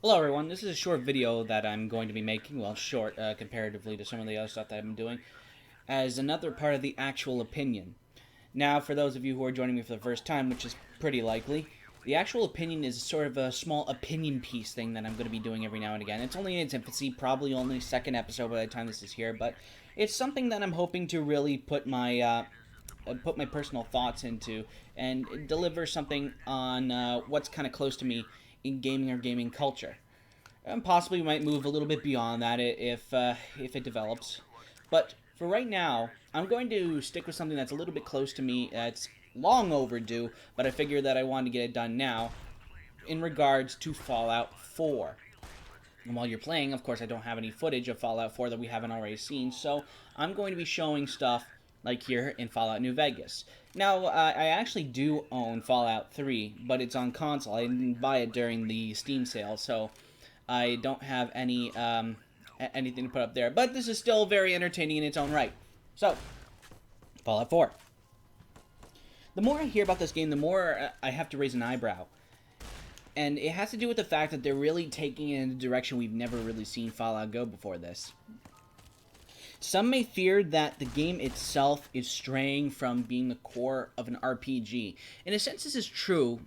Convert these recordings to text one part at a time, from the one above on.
Hello everyone, this is a short video that I'm going to be making, well short comparatively to some of the other stuff that I've been doing, as another part of the actual opinion. Now, for those of you who are joining me for the first time, which is pretty likely, the actual opinion is sort of a small opinion piece thing that I'm going to be doing every now and again. It's only in its infancy, probably only second episode by the time this is here, but it's something that I'm hoping to really put my personal thoughts into and deliver something on what's kind of close to me in gaming or gaming culture. And possibly we might move a little bit beyond that if it develops. But for right now, I'm going to stick with something that's a little bit close to me. It's long overdue, but I figured that I wanted to get it done now in regards to Fallout 4. And while you're playing, of course, I don't have any footage of Fallout 4 that we haven't already seen, so I'm going to be showing stuff like here in Fallout New Vegas. Now, I actually do own Fallout 3, but it's on console. I didn't buy it during the Steam sale, so I don't have anything to put up there. But this is still very entertaining in its own right. So, Fallout 4. The more I hear about this game, the more I have to raise an eyebrow. And it has to do with the fact that they're really taking it in a direction we've never really seen Fallout go before this. Some may fear that the game itself is straying from being the core of an RPG. In a sense, this is true,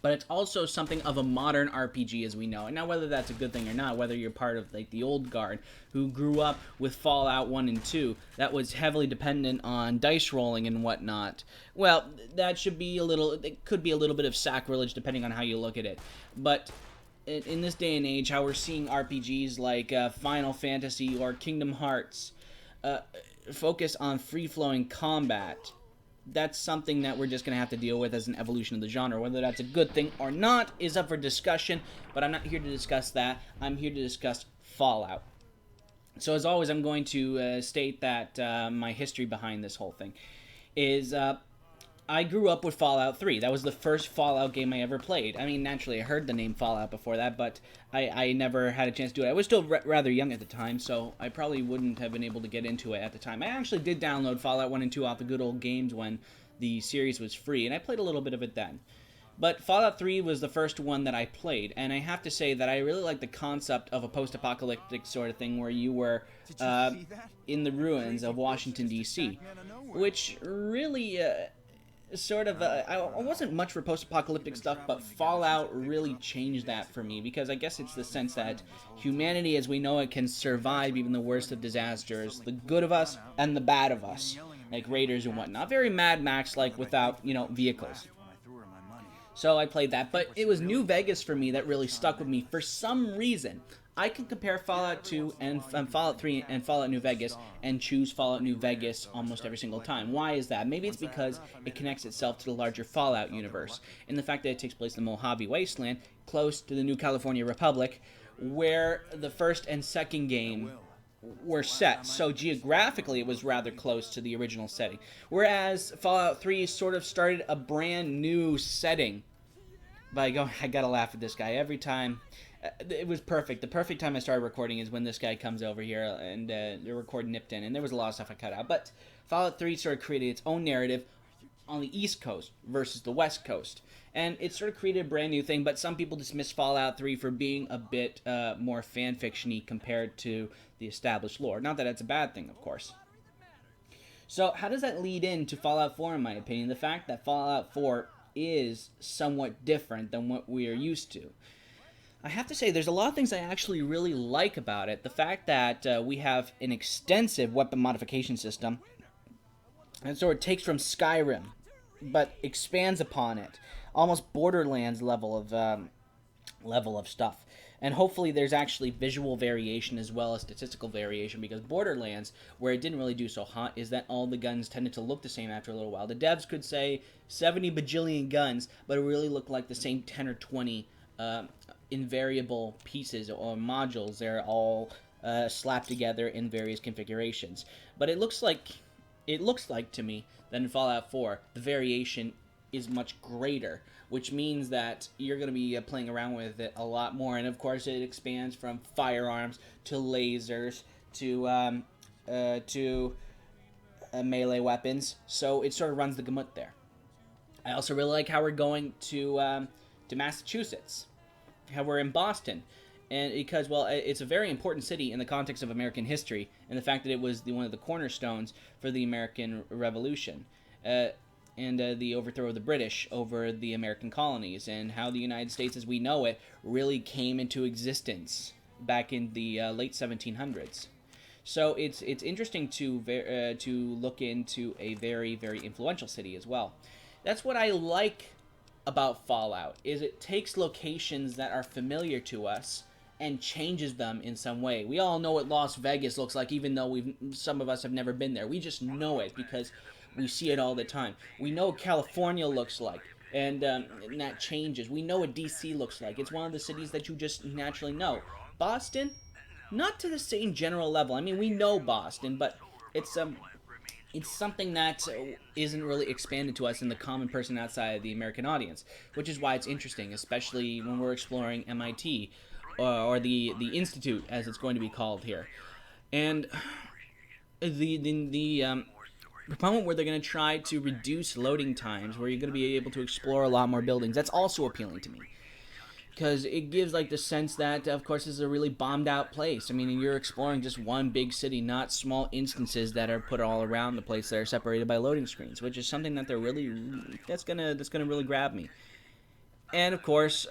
but it's also something of a modern RPG as we know. And now whether that's a good thing or not, whether you're part of like the old guard who grew up with Fallout 1 and 2 that was heavily dependent on dice rolling and whatnot, well, that should be it could be a little bit of sacrilege depending on how you look at it. But in this day and age, how we're seeing RPGs like Final Fantasy or Kingdom Hearts focus on free-flowing combat, that's something that we're just going to have to deal with as an evolution of the genre. Whether that's a good thing or not is up for discussion, but I'm not here to discuss that. I'm here to discuss Fallout. So as always, I'm going to state that my history behind this whole thing is I grew up with Fallout 3. That was the first Fallout game I ever played. I mean, naturally, I heard the name Fallout before that, but I never had a chance to do it. I was still rather young at the time, so I probably wouldn't have been able to get into it at the time. I actually did download Fallout 1 and 2 off the good old games when the series was free, and I played a little bit of it then. But Fallout 3 was the first one that I played, and I have to say that I really like the concept of a post-apocalyptic sort of thing where you were in the ruins of Washington, D.C., which really... I wasn't much for post-apocalyptic stuff, but Fallout really changed that for me, because I guess it's the sense that humanity as we know it can survive even the worst of disasters, the good of us and the bad of us, like raiders and whatnot. Very Mad Max-like without, vehicles. So I played that, but it was New Vegas for me that really stuck with me for some reason. I can compare Fallout 2 and Fallout 3 and Fallout New Vegas and choose Fallout New Vegas almost every single time. Why is that? Maybe it's because it connects itself to the larger Fallout universe, and the fact that it takes place in the Mojave Wasteland, close to the New California Republic, where the first and second game were set. So geographically it was rather close to the original setting. Whereas Fallout 3 sort of started a brand new setting. But I gotta laugh at this guy every time. It was perfect. The perfect time I started recording is when this guy comes over here and the record nipped in, and there was a lot of stuff I cut out. But Fallout 3 sort of created its own narrative on the East Coast versus the West Coast. And it sort of created a brand new thing, but some people dismiss Fallout 3 for being a bit more fanfiction-y compared to the established lore. Not that that's a bad thing, of course. So how does that lead into Fallout 4, in my opinion? The fact that Fallout 4 is somewhat different than what we are used to. I have to say, there's a lot of things I actually really like about it. The fact that we have an extensive weapon modification system, and so it takes from Skyrim, but expands upon it, almost Borderlands level of stuff. And hopefully there's actually visual variation as well as statistical variation, because Borderlands, where it didn't really do so hot, is that all the guns tended to look the same after a little while. The devs could say 70 bajillion guns, but it really looked like the same 10 or 20 invariable pieces or modules. They're all slapped together in various configurations. But it looks like to me that in Fallout 4 the variation is much greater, which means that you're going to be playing around with it a lot more. And of course it expands from firearms to lasers to melee weapons, so it sort of runs the gamut there. I also really like how we're going to Massachusetts. how we're in Boston. And because, well, it's a very important city in the context of American history, and the fact that it was one of the cornerstones for the American Revolution, and the overthrow of the British over the American colonies, and how the United States as we know it really came into existence back in the late 1700s. So it's interesting to look into a very, very influential city as well. That's what I like about Fallout, is it takes locations that are familiar to us and changes them in some way. We all know what Las Vegas looks like, even though some of us have never been there. We just know it because we see it all the time. We know what California looks like, and that changes. We know what DC looks like. It's one of the cities that you just naturally know. Boston, not to the same general level. I mean, we know Boston, but it's something that isn't really expanded to us in the common person outside of the American audience, which is why it's interesting, especially when we're exploring MIT, or the Institute, as it's going to be called here. And the moment where they're going to try to reduce loading times, where you're going to be able to explore a lot more buildings, that's also appealing to me. Because it gives like the sense that, of course, this is a really bombed out place. I mean, you're exploring just one big city, not small instances that are put all around the place that are separated by loading screens, which is something that they're really that's gonna really grab me. And of course,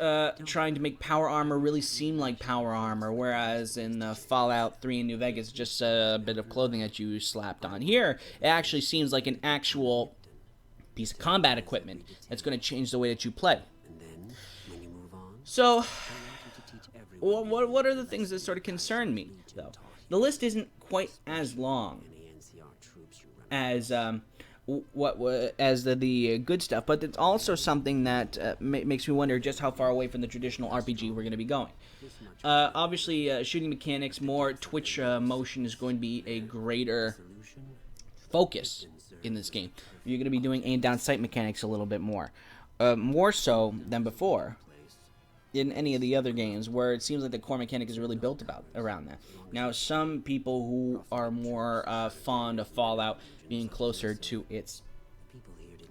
trying to make power armor really seem like power armor, whereas in Fallout 3 in New Vegas, just a bit of clothing that you slapped on. Here, it actually seems like an actual piece of combat equipment that's going to change the way that you play. So, what are the things that sort of concern me, though? The list isn't quite as long as the good stuff, but it's also something that makes me wonder just how far away from the traditional RPG we're going to be going. Obviously, shooting mechanics, more twitch motion is going to be a greater focus in this game. You're going to be doing aim down sight mechanics a little bit more so than before in any of the other games, where it seems like the core mechanic is really built around that. Now, some people who are more fond of Fallout being closer to its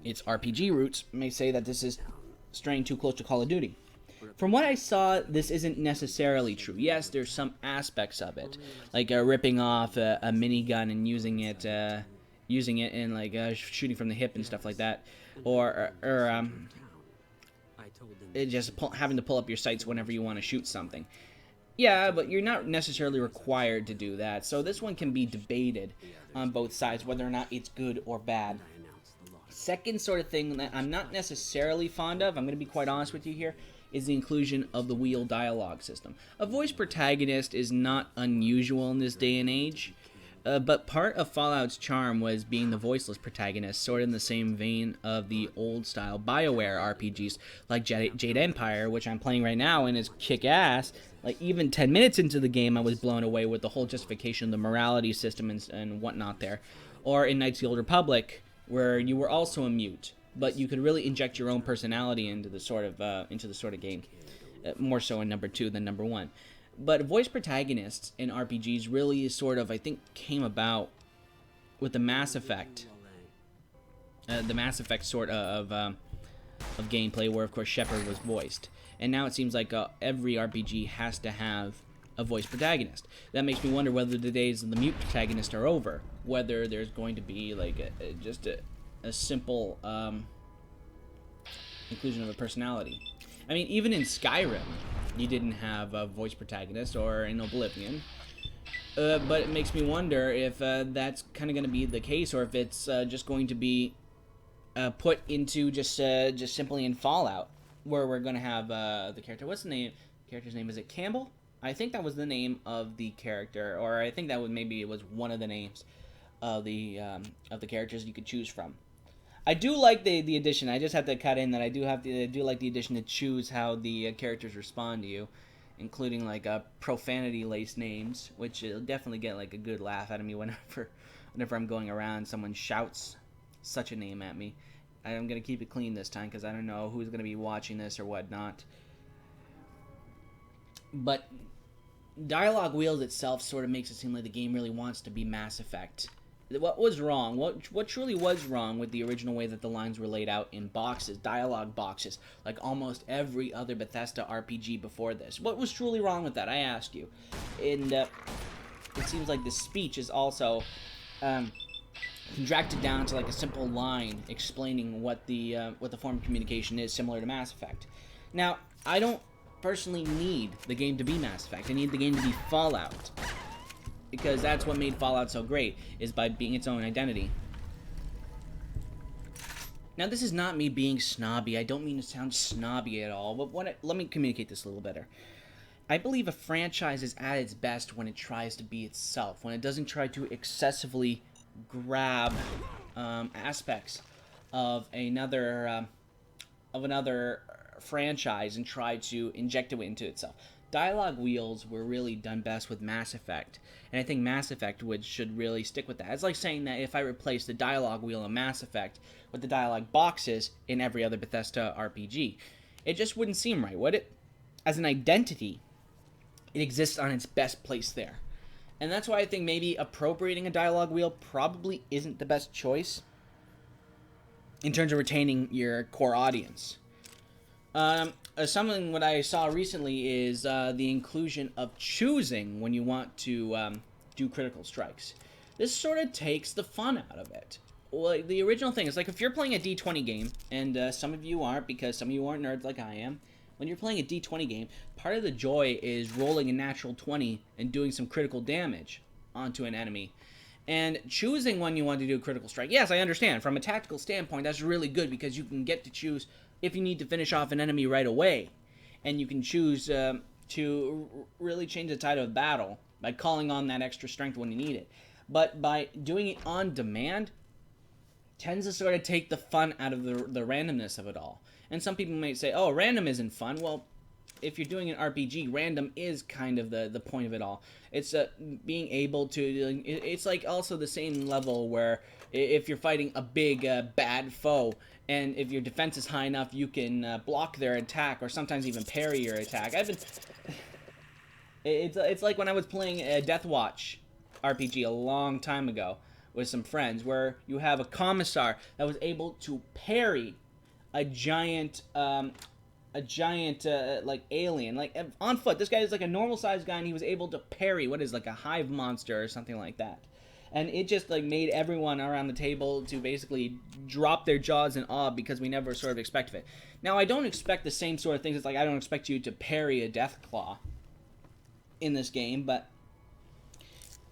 RPG roots may say that this is straying too close to Call of Duty. From what I saw, this isn't necessarily true. Yes, there's some aspects of it, like ripping off a minigun and using it in like shooting from the hip and stuff like that, or just having to pull up your sights whenever you want to shoot something. Yeah, but you're not necessarily required to do that, so this one can be debated on both sides, whether or not it's good or bad. Second sort of thing that I'm not necessarily fond of, I'm going to be quite honest with you here, is the inclusion of the wheel dialogue system. A voice protagonist is not unusual in this day and age, but part of Fallout's charm was being the voiceless protagonist, sort of in the same vein of the old-style BioWare RPGs, like Jade Empire, which I'm playing right now and is kick-ass. Like, even 10 minutes into the game, I was blown away with the whole justification of the morality system and whatnot there. Or in Knights of the Old Republic, where you were also a mute, but you could really inject your own personality into the sort of game, more so in number 2 than number 1. But voice protagonists in RPGs really sort of, I think, came about with the Mass Effect sort of gameplay, where of course Shepard was voiced, and now it seems like every RPG has to have a voice protagonist. That makes me wonder whether the days of the mute protagonist are over, whether there's going to be like just a simple inclusion of a personality. I mean, even in Skyrim, you didn't have a voice protagonist, or in Oblivion. But it makes me wonder if that's kind of going to be the case, or if it's just going to be put into just simply in Fallout, where we're going to have the character. What's the name? The character's name, is it Campbell? I think that was the name of the character, or I think that maybe it was one of the names of the characters you could choose from. I do like the addition. I just have to cut in that I do like the addition to choose how the characters respond to you, including like profanity-laced names, which will definitely get like a good laugh out of me whenever I'm going around. Someone shouts such a name at me. I'm gonna keep it clean this time because I don't know who's gonna be watching this or whatnot. But dialogue wheels itself sort of makes it seem like the game really wants to be Mass Effect what was wrong, what truly was wrong with the original way that the lines were laid out in boxes, dialogue boxes, like almost every other Bethesda RPG before this. What was truly wrong with that, I ask you? And it seems like the speech is also contracted down to like a simple line explaining what the form of communication is, similar to Mass Effect. Now, I don't personally need the game to be Mass Effect. I need the game to be Fallout, because that's what made Fallout so great, is by being its own identity. Now, this is not me being snobby. I don't mean to sound snobby at all, but let me communicate this a little better. I believe a franchise is at its best when it tries to be itself, when it doesn't try to excessively grab aspects of another franchise and try to inject it into itself. Dialogue wheels were really done best with Mass Effect, and I think Mass Effect should really stick with that. It's like saying that if I replace the dialogue wheel in Mass Effect with the dialogue boxes in every other Bethesda RPG, it just wouldn't seem right, would it? As an identity, it exists on its best place there. And that's why I think maybe appropriating a dialogue wheel probably isn't the best choice in terms of retaining your core audience. Something what I saw recently is the inclusion of choosing when you want to do critical strikes. This sort of takes the fun out of it. Well, the original thing is, like, if you're playing a D20 game, and some of you aren't, because some of you aren't nerds like I am, when you're playing a D20 game, part of the joy is rolling a natural 20 and doing some critical damage onto an enemy. And choosing when you want to do a critical strike, yes, I understand. From a tactical standpoint, that's really good, because you can get to choose if you need to finish off an enemy right away. And you can choose to really change the tide of battle by calling on that extra strength when you need it. But by doing it on demand, tends to sort of take the fun out of the randomness of it all. And some people might say, oh, random isn't fun. Well, if you're doing an RPG, random is kind of the point of it all. It's being able to... It's like also the same level where if you're fighting a big, bad foe, and if your defense is high enough, you can block their attack, or sometimes even parry your attack. It's like when I was playing a Death Watch RPG a long time ago with some friends, where you have a commissar that was able to parry a giant like alien, like on foot. This guy is like a normal sized guy, and he was able to parry what is like a hive monster or something like that. And it just like made everyone around the table to basically drop their jaws in awe, because we never sort of expected it. Now, I don't expect the same sort of things. It's like I don't expect you to parry a death claw in this game, but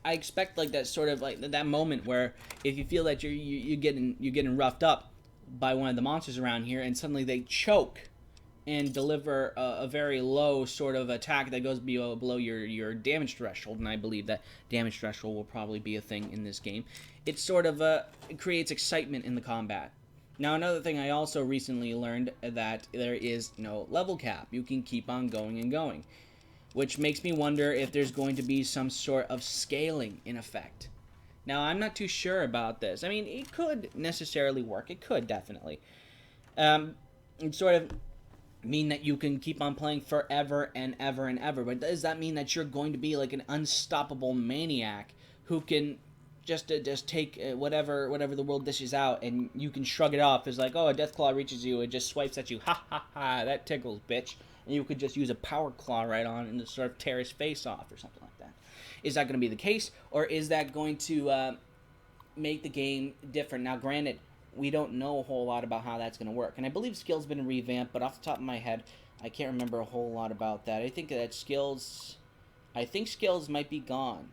I expect like that sort of like that moment where if you feel that you're getting roughed up by one of the monsters around here, and suddenly they choke and deliver a very low sort of attack that goes below your damage threshold, and I believe that damage threshold will probably be a thing in this game. It sort of it creates excitement in the combat. Now, another thing I also recently learned, that there is no level cap. You can keep on going and going, which makes me wonder if there's going to be some sort of scaling in effect. Now, I'm not too sure about this. I mean, it could necessarily work. It could, definitely. It sort of mean that you can keep on playing forever and ever and ever, but does that mean that you're going to be like an unstoppable maniac who can just take whatever the world dishes out, and you can shrug it off as like, oh, a death claw reaches you, it just swipes at you, ha ha ha, that tickles, bitch, and you could just use a power claw right on and just sort of tear his face off or something like that? Is that going to be the case, or is that going to make the game different? Now, granted, we don't know a whole lot about how that's going to work. And I believe skills been revamped, but off the top of my head, I can't remember a whole lot about that. I think skills might be gone,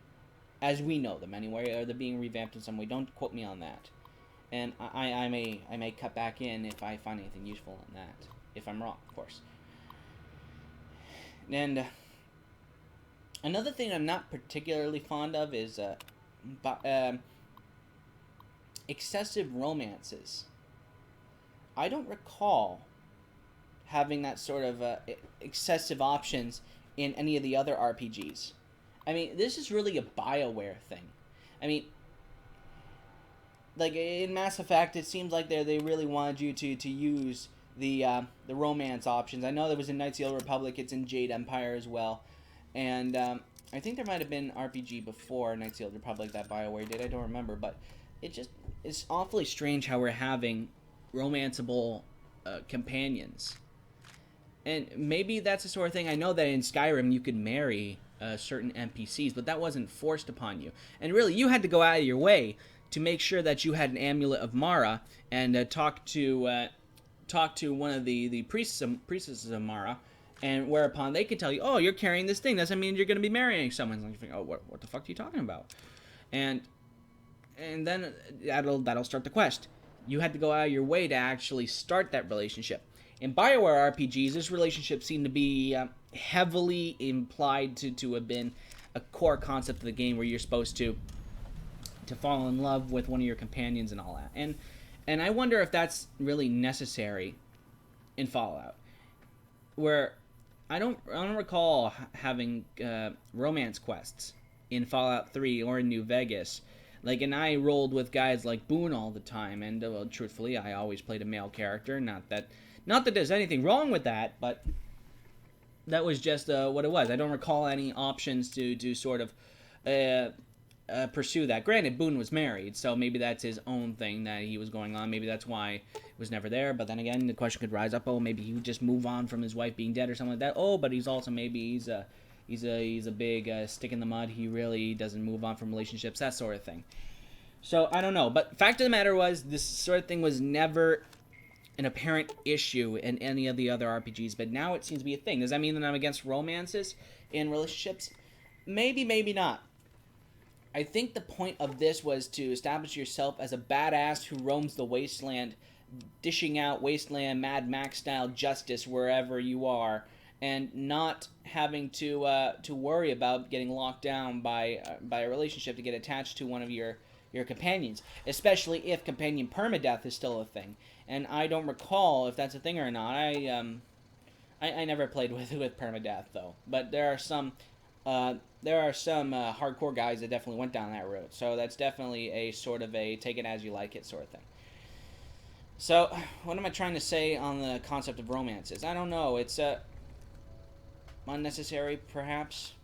as we know them anyway, or they're being revamped in some way. Don't quote me on that. And I may cut back in if I find anything useful in that. If I'm wrong, of course. And another thing I'm not particularly fond of is excessive romances. I don't recall having that sort of excessive options in any of the other RPGs. I mean, this is really a BioWare thing. I mean, like in Mass Effect, it seems like they really wanted you to use the romance options. I know there was in Knights of the Old Republic. It's in Jade Empire as well, and I think there might have been RPG before Knights of the Old Republic that BioWare did. I don't remember, but it's awfully strange how we're having romanceable companions. And maybe that's the sort of thing. I know that in Skyrim you could marry certain NPCs, but that wasn't forced upon you. And really, you had to go out of your way to make sure that you had an amulet of Mara and talk to one of the priestesses of Mara, and whereupon they could tell you, oh, you're carrying this thing. Doesn't mean you're going to be marrying someone. And you think, oh, what the fuck are you talking about? And then that'll start the quest. You had to go out of your way to actually start that relationship. In BioWare RPGs, this relationship seemed to be heavily implied to have been a core concept of the game, where you're supposed to fall in love with one of your companions and all that. And I wonder if that's really necessary in Fallout, where I don't recall having romance quests in Fallout 3 or in New Vegas. Like, and I rolled with guys like Boone all the time, and well, truthfully, I always played a male character. Not that there's anything wrong with that, but that was just what it was. I don't recall any options to sort of pursue that. Granted, Boone was married, so maybe that's his own thing that he was going on. Maybe that's why it was never there. But then again, the question could rise up, oh, maybe he would just move on from his wife being dead or something like that. Oh, but he's also, maybe he's a big stick in the mud. He really doesn't move on from relationships, that sort of thing. So, I don't know. But fact of the matter was, this sort of thing was never an apparent issue in any of the other RPGs, but now it seems to be a thing. Does that mean that I'm against romances in relationships? Maybe, maybe not. I think the point of this was to establish yourself as a badass who roams the wasteland, dishing out wasteland Mad Max style justice wherever you are, and not having to worry about getting locked down by a relationship to get attached to one of your companions, especially if companion permadeath is still a thing. And I don't recall if that's a thing or not. I never played with permadeath though, but there are some hardcore guys that definitely went down that road. So that's definitely a sort of a take it as you like it sort of thing. So what am I trying to say on the concept of romances? I don't know. It's unnecessary, perhaps.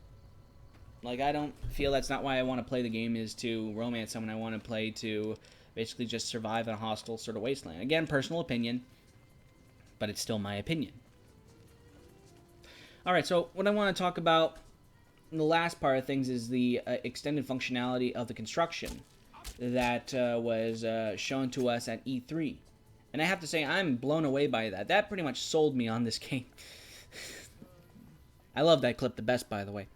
Like, I don't feel that's not why I want to play the game, is to romance someone. I want to play to basically just survive in a hostile sort of wasteland. Again, personal opinion, but it's still my opinion. Alright, so what I want to talk about in the last part of things is the extended functionality of the construction that was shown to us at E3. And I have to say, I'm blown away by that. That pretty much sold me on this game. I love that clip the best, by the way.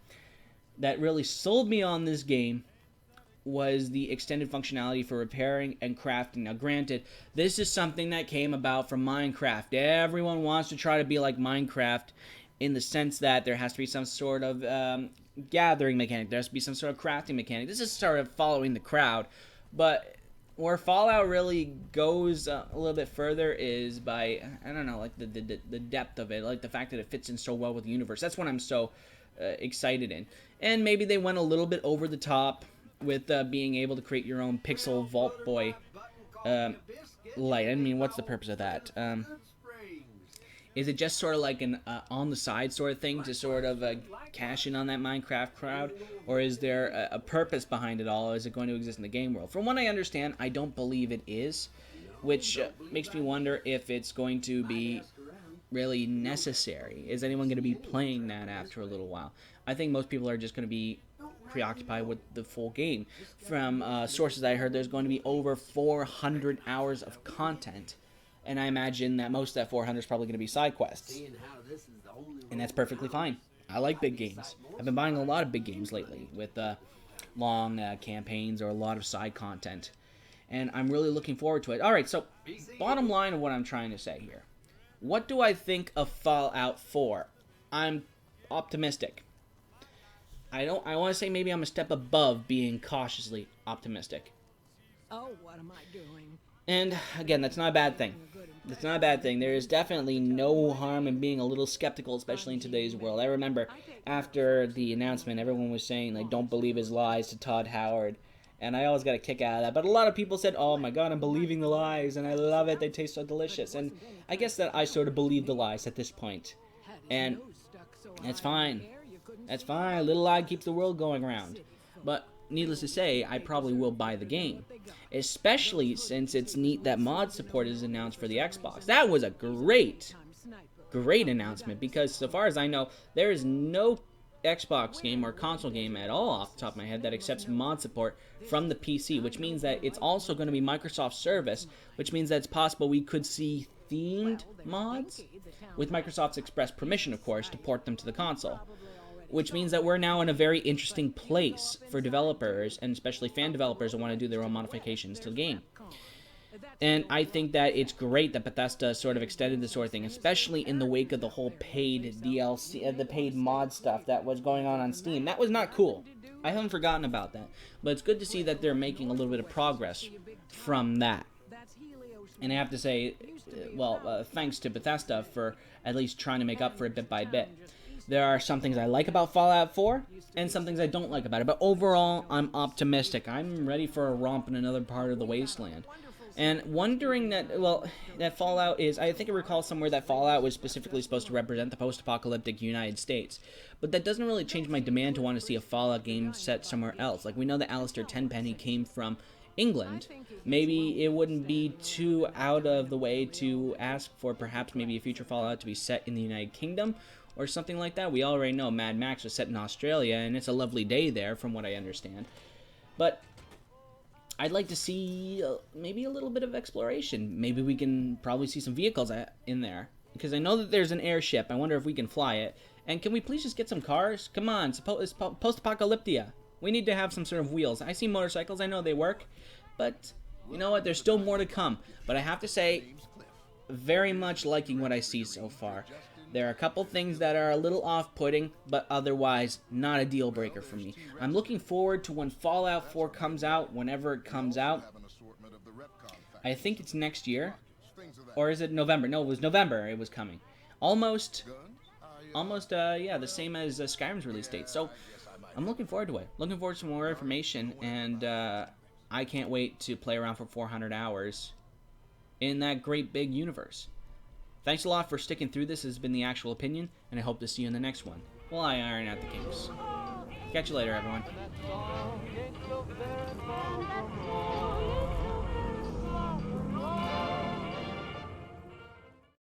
That really sold me on this game was the extended functionality for repairing and crafting. Now, granted, this is something that came about from Minecraft. Everyone wants to try to be like Minecraft in the sense that there has to be some sort of gathering mechanic. There has to be some sort of crafting mechanic. This is sort of following the crowd. But where Fallout really goes a little bit further is by, I don't know, like the depth of it. Like the fact that it fits in so well with the universe. That's what I'm so excited in. And maybe they went a little bit over the top with being able to create your own pixel Vault Boy light. I mean, what's the purpose of that? Is it just sort of like an on the side sort of thing to sort of cash in on that Minecraft crowd? Or is there a purpose behind it all? Is it going to exist in the game world? From what I understand, I don't believe it is, which makes me wonder if it's going to be really necessary. Is anyone going to be playing that after a little while? I think most people are just going to be preoccupied with the full game. From sources I heard, there's going to be over 400 hours of content, and I imagine that most of that 400 is probably going to be side quests, and that's perfectly fine. I like big games. I've been buying a lot of big games lately with long campaigns or a lot of side content, and I'm really looking forward to it. Alright, so bottom line of what I'm trying to say here. What do I think of Fallout 4? I'm optimistic. I want to say maybe I'm a step above being cautiously optimistic. Oh, what am I doing? And again, that's not a bad thing. That's not a bad thing. There is definitely no harm in being a little skeptical, especially in today's world. I remember after the announcement, everyone was saying, like, don't believe his lies to Todd Howard. And I always got a kick out of that. But a lot of people said, oh my god, I'm believing the lies, and I love it. They taste so delicious. And I guess that I sort of believe the lies at this point. And it's fine. That's fine. Little eye keeps the world going round. But needless to say, I probably will buy the game. Especially since it's neat that mod support is announced for the Xbox. That was a great announcement, because so far as I know, there is no Xbox game or console game at all off the top of my head that accepts mod support from the PC, which means that it's also going to be Microsoft service, which means that it's possible we could see themed mods with Microsoft's express permission, of course, to port them to the console. Which means that we're now in a very interesting place for developers, and especially fan developers, who want to do their own modifications to the game. And I think that it's great that Bethesda sort of extended this sort of thing, especially in the wake of the whole paid DLC, the paid mod stuff that was going on Steam. That was not cool. I haven't forgotten about that. But it's good to see that they're making a little bit of progress from that. And I have to say, thanks to Bethesda for at least trying to make up for it bit by bit. There are some things I like about Fallout 4, and some things I don't like about it. But overall, I'm optimistic. I'm ready for a romp in another part of the wasteland. And wondering that Fallout is... I think I recall somewhere that Fallout was specifically supposed to represent the post-apocalyptic United States. But that doesn't really change my demand to want to see a Fallout game set somewhere else. Like, we know that Alistair Tenpenny came from England. Maybe it wouldn't be too out of the way to ask for perhaps maybe a future Fallout to be set in the United Kingdom, or something like that. We already know Mad Max was set in Australia, and it's a lovely day there, from what I understand. But I'd like to see maybe a little bit of exploration. Maybe we can probably see some vehicles in there, because I know that there's an airship. I wonder if we can fly it. And can we please just get some cars? Come on, it's post-apocalyptia. We need to have some sort of wheels. I see motorcycles. I know they work. But you know what? There's still more to come. But I have to say, very much liking what I see so far. There are a couple things that are a little off-putting, but otherwise not a deal breaker for me. I'm looking forward to when Fallout 4 comes out, whenever it comes out. I think it's next year. Or is it November? No, it was November it was coming. Almost, the same as Skyrim's release date. So I'm looking forward to it. Looking forward to some more information, and I can't wait to play around for 400 hours in that great big universe. Thanks a lot for sticking through this. This has been The Actual Opinion, and I hope to see you in the next one while I iron out the kinks. Catch you later, everyone.